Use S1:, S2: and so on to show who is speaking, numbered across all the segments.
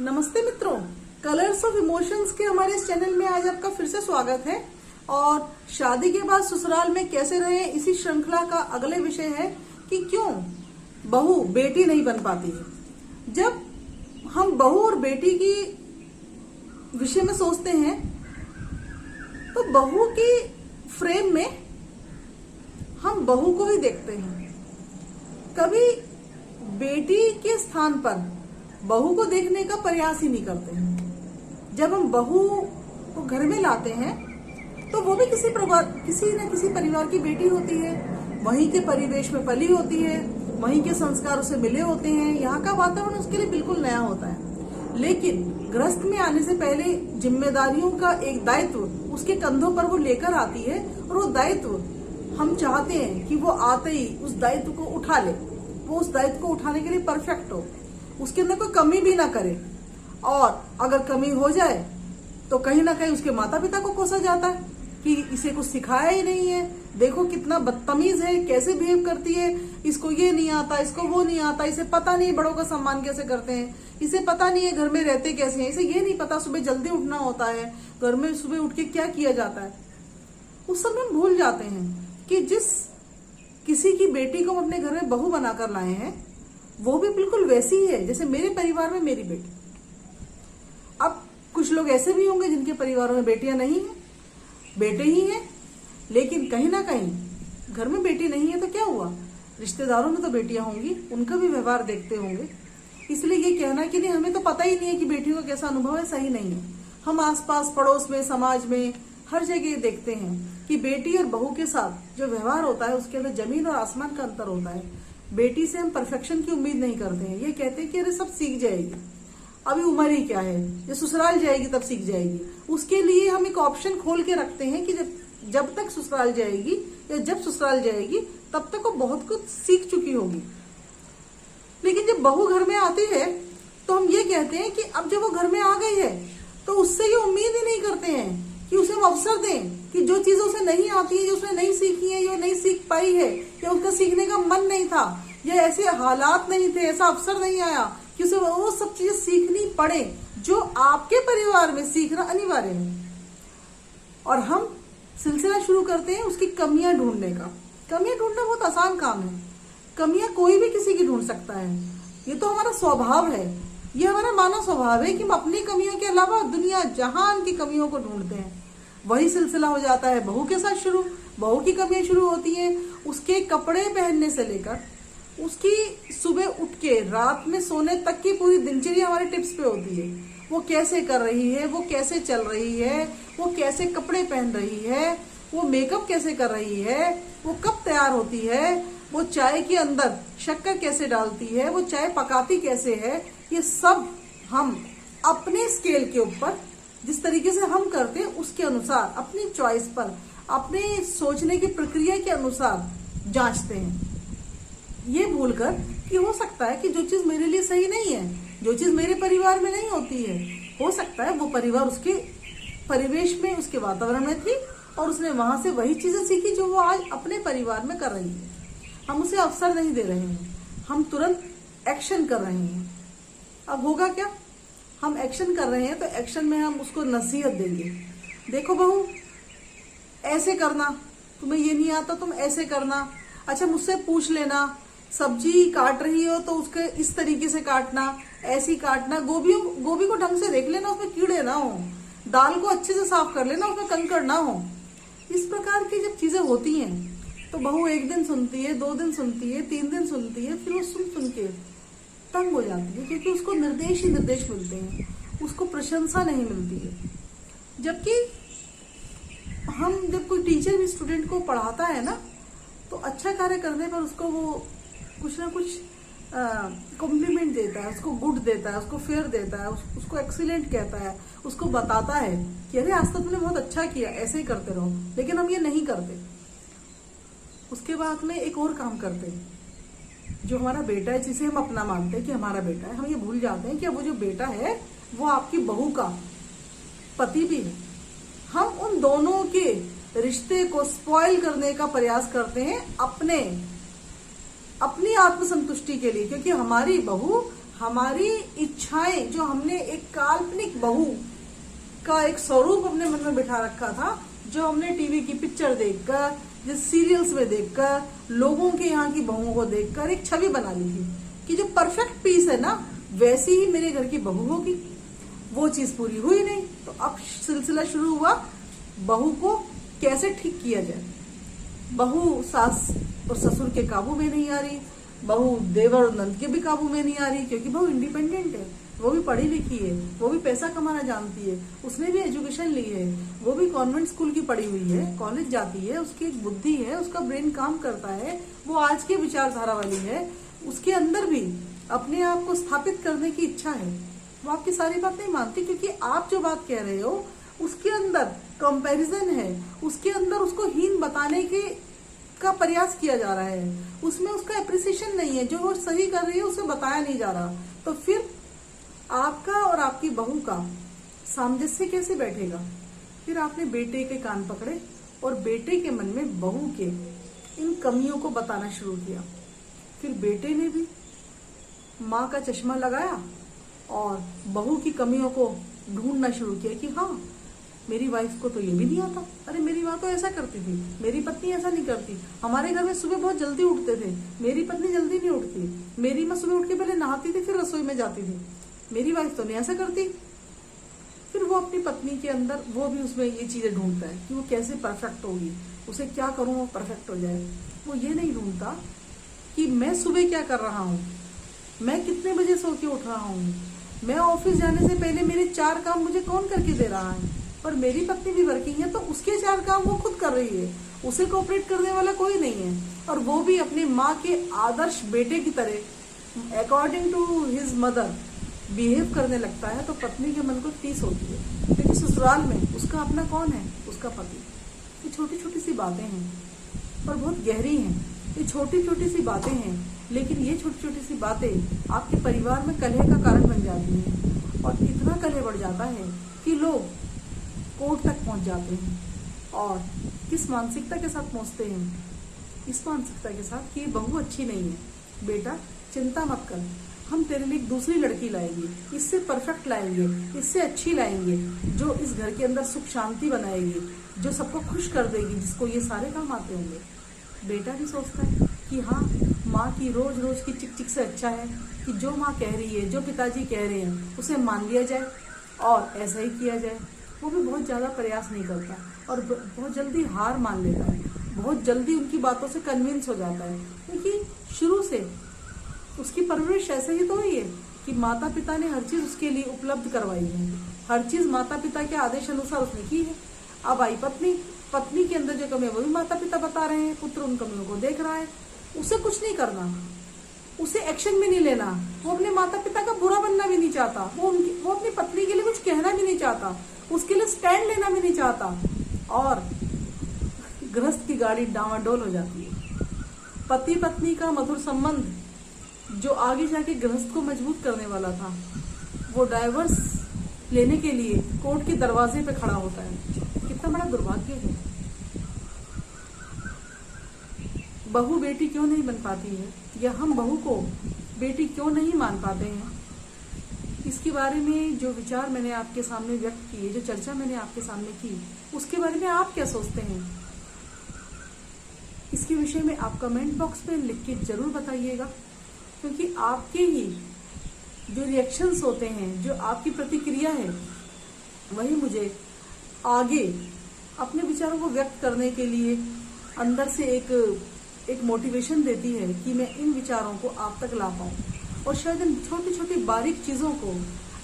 S1: नमस्ते मित्रों, colours of emotions के हमारे इस चैनल में आज आपका फिर से स्वागत है। और शादी के बाद ससुराल में कैसे रहे, इसी श्रृंखला का अगले विषय है कि क्यों बहू बेटी नहीं बन पाती है। जब हम बहू और बेटी की विषय में सोचते हैं तो बहू की फ्रेम में हम बहू को ही देखते हैं। कभी बेटी के स्थान पर बहू को देखने का प्रयास ही नहीं करते हैं। जब हम बहू को घर में लाते हैं तो वो भी किसी न किसी परिवार की बेटी होती है, वहीं के परिवेश में पली होती है, वहीं के संस्कार उसे मिले होते हैं, यहाँ का वातावरण उसके लिए बिल्कुल नया होता है। लेकिन गृहस्थ में आने से पहले जिम्मेदारियों का एक दायित्व उसके कंधों पर वो लेकर आती है और वो दायित्व हम चाहते हैं कि वो आते ही उस दायित्व को उठा ले, वो उस दायित्व को उठाने के लिए परफेक्ट हो, उसके अंदर कोई कमी भी ना करे। और अगर कमी हो जाए तो कहीं ना कहीं उसके माता पिता को कोसा जाता है कि इसे कुछ सिखाया ही नहीं है, देखो कितना बदतमीज है, कैसे बिहेव करती है, इसको ये नहीं आता, इसको वो नहीं आता, इसे पता नहीं बड़ों का सम्मान कैसे करते हैं, इसे पता नहीं है घर में रहते कैसे हैं, इसे ये नहीं पता सुबह जल्दी उठना होता है, घर में सुबह उठ के क्या किया जाता है। उस समय हम भूल जाते हैं कि जिस किसी की बेटी को हम अपने घर में बहू बनाकर लाए हैं वो भी बिल्कुल वैसी ही है जैसे मेरे परिवार में मेरी बेटी। अब कुछ लोग ऐसे भी होंगे जिनके परिवारों में बेटियां नहीं है, बेटे ही हैं, लेकिन कहीं ना कहीं घर में बेटी नहीं है तो क्या हुआ, रिश्तेदारों में तो बेटियां होंगी, उनका भी व्यवहार देखते होंगे। इसलिए ये कहना कि नहीं हमें तो पता ही नहीं है कि बेटियों का कैसा अनुभव है, सही नहीं है। हम आसपास पड़ोस में, समाज में, हर जगह देखते हैं कि बेटी और बहू के साथ जो व्यवहार होता है उसके अंदर जमीन और आसमान का अंतर होता है। बेटी से हम परफेक्शन की उम्मीद नहीं करते हैं, ये कहते हैं कि अरे सब सीख जाएगी, अभी उम्र ही क्या है, ये ससुराल जाएगी तब सीख जाएगी। उसके लिए हम एक ऑप्शन खोल के रखते हैं कि जब तक ससुराल जाएगी या जब ससुराल जाएगी तब तक वो बहुत कुछ सीख चुकी होगी। लेकिन जब बहू घर में आती है तो हम ये कहते हैं कि अब जब वो घर में आ गई है तो उससे ये उम्मीद ही नहीं करते हैं कि उसे हम अवसर दें कि जो चीजें उसे नहीं आती है, जो उसने नहीं सीखी है, जो नहीं सीख पाई है, या उसका सीखने का मन नहीं था, या ऐसे हालात नहीं थे, ऐसा अवसर नहीं आया कि उसे वो सब चीजें सीखनी पड़े जो आपके परिवार में सीखना अनिवार्य है। और हम सिलसिला शुरू करते हैं उसकी कमियां ढूंढने का। कमियां ढूंढना बहुत आसान काम है, कमियां कोई भी किसी की ढूंढ सकता है, ये तो हमारा स्वभाव है, ये हमारा मानव स्वभाव है कि हम अपनी कमियों के अलावा दुनिया जहान की कमियों को ढूंढते हैं। वही सिलसिला हो जाता है बहू के साथ शुरू। बहू की कमियां शुरू होती हैं उसके कपड़े पहनने से लेकर उसकी सुबह उठ के रात में सोने तक की पूरी दिनचर्या हमारे टिप्स पे होती है। वो कैसे कर रही है, वो कैसे चल रही है, वो कैसे कपड़े पहन रही है, वो मेकअप कैसे कर रही है, वो कब तैयार होती है, वो चाय के अंदर शक्कर कैसे डालती है, वो चाय पकाती कैसे है। ये सब हम अपने स्केल के ऊपर जिस तरीके से हम करते हैं उसके अनुसार, अपनी चॉइस पर, अपने सोचने की प्रक्रिया के अनुसार जांचते हैं, ये भूलकर कि हो सकता है कि जो चीज मेरे लिए सही नहीं है, जो चीज मेरे परिवार में नहीं होती है, हो सकता है वो परिवार उसके परिवेश में, उसके वातावरण में थी और उसने वहां से वही चीजें सीखी जो वो आज अपने परिवार में कर रही है। हम उसे अवसर नहीं दे रहे हैं, हम तुरंत एक्शन कर रहे हैं। अब होगा क्या, हम एक्शन कर रहे हैं तो एक्शन में हम उसको नसीहत देंगे, देखो बहू ऐसे करना, तुम्हें ये नहीं आता तुम ऐसे करना, अच्छा मुझसे पूछ लेना, सब्जी काट रही हो तो उसके इस तरीके से काटना, ऐसी काटना, गोभी को ढंग से देख लेना उसमें कीड़े ना हो, दाल को अच्छे से साफ कर लेना उसमें कंकड़ ना हो। इस प्रकार की जब चीजें होती हैं तो बहू एक दिन सुनती है, 2 दिन सुनती है, 3 दिन सुनती है, फिर वो सुन के तंग हो जाती है क्योंकि उसको निर्देश ही निर्देश मिलते हैं, उसको प्रशंसा नहीं मिलती है। जबकि हम जब कोई टीचर भी स्टूडेंट को पढ़ाता है ना तो अच्छा कार्य करने पर उसको वो कुछ ना कुछ कॉम्प्लीमेंट देता है, उसको गुड देता है, उसको फेयर देता है, उसको एक्सीलेंट कहता है, उसको बताता है कि अरे आज तक तुमने बहुत अच्छा किया, ऐसे ही करते रहो। लेकिन हम ये नहीं करते। उसके बाद में एक और काम करते हैं, जो हमारा बेटा है जिसे हम अपना मानते हैं कि हमारा बेटा है, हम ये भूल जाते हैं कि वो जो बेटा है वो आपकी बहू का पति भी है। हम उन दोनों के रिश्ते को स्पॉइल करने का प्रयास करते हैं अपनी आत्मसंतुष्टि के लिए, क्योंकि हमारी बहू हमारी इच्छाएं, जो हमने एक काल्पनिक बहू का एक स्वरूप अपने मन में बिठा रखा था, जो हमने टीवी की पिक्चर देखकर, जिस सीरियल्स में देखकर, लोगों के यहाँ की बहुओं को देखकर एक छवि बना ली थी कि जो परफेक्ट पीस है ना, वैसी ही मेरे घर की बहू होगी। वो चीज पूरी हुई नहीं। तो अब सिलसिला शुरू हुआ, बहू को कैसे ठीक किया जाए। बहू सास और ससुर के काबू में नहीं आ रही, बहू देवर और नंद के भी काबू में नहीं आ रही, क्योंकि बहू इंडिपेंडेंट है, वो भी पढ़ी लिखी है, वो भी पैसा कमाना जानती है, उसने भी एजुकेशन ली है, वो भी कॉन्वेंट स्कूल की पढ़ी हुई है, कॉलेज जाती है, उसकी एक बुद्धि है, उसका ब्रेन काम करता है, वो आज के विचारधारा वाली है, उसके अंदर भी अपने आप को स्थापित करने की इच्छा है। वो आपकी सारी बात नहीं मानती, क्योंकि आप जो बात कह रहे हो उसके अंदर कंपैरिजन है, उसके अंदर उसको हीन बताने के का प्रयास किया जा रहा है, उसमें उसका एप्रिसिएशन नहीं है, जो वो सही कर रही है उसे बताया नहीं जा रहा। तो फिर आपका और आपकी बहू का सामंजस्य कैसे बैठेगा। फिर आपने बेटे के कान पकड़े और बेटे के मन में बहू के इन कमियों को बताना शुरू किया। फिर बेटे ने भी माँ का चश्मा लगाया और बहू की कमियों को ढूंढना शुरू किया कि हाँ, मेरी वाइफ को तो ये भी नहीं आता, अरे मेरी माँ तो ऐसा करती थी, मेरी पत्नी ऐसा नहीं करती, हमारे घर में सुबह बहुत जल्दी उठते थे, मेरी पत्नी जल्दी नहीं उठती, मेरी माँ सुबह उठ के पहले नहाती थी फिर रसोई में जाती थी, मेरी वाइफ तो नहीं ऐसा करती। फिर वो अपनी पत्नी के अंदर वो भी उसमें ये चीजें ढूंढता है कि वो कैसे परफेक्ट होगी, उसे क्या करूं वो परफेक्ट हो जाए। वो ये नहीं ढूंढता कि मैं सुबह क्या कर रहा हूँ, मैं कितने बजे सो के उठ रहा हूँ, मैं ऑफिस जाने से पहले मेरे 4 काम मुझे कौन करके दे रहा है। और मेरी पत्नी भी वर्किंग है तो उसके 4 काम वो खुद कर रही है, उसे कोऑपरेट करने वाला कोई नहीं है। और वो भी अपनी माँ के आदर्श बेटे की तरह according to his mother behave करने लगता है, तो पत्नी के मन को ठेस होती है, क्योंकि ससुराल में उसका अपना कौन है, उसका पति। ये छोटी छोटी सी बातें हैं और बहुत गहरी हैं, ये छोटी छोटी सी बातें हैं, लेकिन ये छोटी छोटी सी बातें आपके परिवार में कलह का कारण बन जाती हैं। और इतना कलह बढ़ जाता है कि लोग कोर्ट तक पहुंच जाते हैं। और किस मानसिकता के साथ पहुंचते हैं, इस मानसिकता के साथ कि ये बहू अच्छी नहीं है, बेटा चिंता मत कर, हम तेरे लिए एक दूसरी लड़की लाएंगे, इससे परफेक्ट लाएंगे, इससे अच्छी लाएंगे, जो इस घर के अंदर सुख शांति बनाएगी, जो सबको खुश कर देगी, जिसको ये सारे काम आते होंगे। बेटा भी सोचता है कि हाँ, माँ की रोज रोज की चिक चिक से अच्छा है कि जो माँ कह रही है, जो पिताजी कह रहे हैं, उसे मान लिया जाए और ऐसा ही किया जाए। वो भी बहुत ज़्यादा प्रयास नहीं करता और बहुत जल्दी हार मान लेता है, बहुत जल्दी उनकी बातों से कन्विंस हो जाता है, क्योंकि शुरू से उसकी परवरिश ऐसे ही तो हुई है कि माता पिता ने हर चीज़ उसके लिए उपलब्ध करवाई है, हर चीज़ माता पिता के आदेश अनुसार उसने की है। अब आई पत्नी, पत्नी के अंदर जो कमी है वो भी माता पिता बता रहे हैं, पुत्र उन कमियों को देख रहा है, उसे कुछ नहीं करना, उसे एक्शन भी नहीं लेना, वो अपने माता पिता का बुरा बनना भी नहीं चाहता, वो अपनी पत्नी के लिए कुछ कहना भी नहीं चाहता, उसके लिए स्टैंड लेना भी नहीं चाहता, और गृहस्थ की गाड़ी डामाडोल हो जाती है। पति पत्नी का मधुर संबंध जो आगे जाके गृहस्थ को मजबूत करने वाला था, वो डाइवर्स लेने के लिए कोर्ट के दरवाजे पे खड़ा होता है। कितना बड़ा दुर्भाग्य है। बहू बेटी क्यों नहीं बन पाती है, या हम बहू को बेटी क्यों नहीं मान पाते हैं, इसके बारे में जो विचार मैंने आपके सामने व्यक्त किए, जो चर्चा मैंने आपके सामने की, उसके बारे में आप क्या सोचते हैं, इसके विषय में आप कमेंट बॉक्स में लिख के जरूर बताइएगा, क्योंकि आपके ही जो रिएक्शंस होते हैं, जो आपकी प्रतिक्रिया है, वही मुझे आगे अपने विचारों को व्यक्त करने के लिए अंदर से एक मोटिवेशन देती है कि मैं इन विचारों को आप तक ला पाऊँ और शायद इन छोटी छोटी बारीक चीज़ों को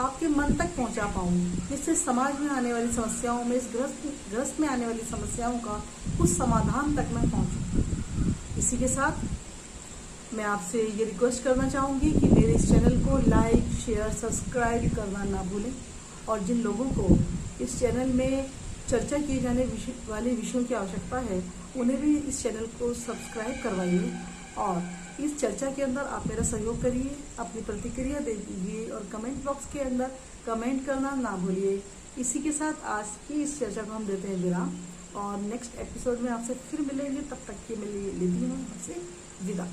S1: आपके मन तक पहुंचा पाऊँ, जिससे समाज में आने वाली समस्याओं में, इस गृहस्थ में आने वाली समस्याओं का कुछ समाधान तक मैं पहुंचूं। इसी के साथ मैं आपसे ये रिक्वेस्ट करना चाहूँगी कि मेरे इस चैनल को लाइक, शेयर, सब्सक्राइब करना ना भूलें, और जिन लोगों को इस चैनल में चर्चा किए जाने वाले विषयों की आवश्यकता है, उन्हें भी इस चैनल को सब्सक्राइब करवाइए और इस चर्चा के अंदर आप मेरा सहयोग करिए, अपनी प्रतिक्रिया दे दीजिए और कमेंट बॉक्स के अंदर कमेंट करना ना भूलिए। इसी के साथ आज की इस चर्चा को हम देते हैं विराम और नेक्स्ट एपिसोड में आपसे फिर मिलेंगे। तब तक के लिए लेती हूँ आपसे विदा।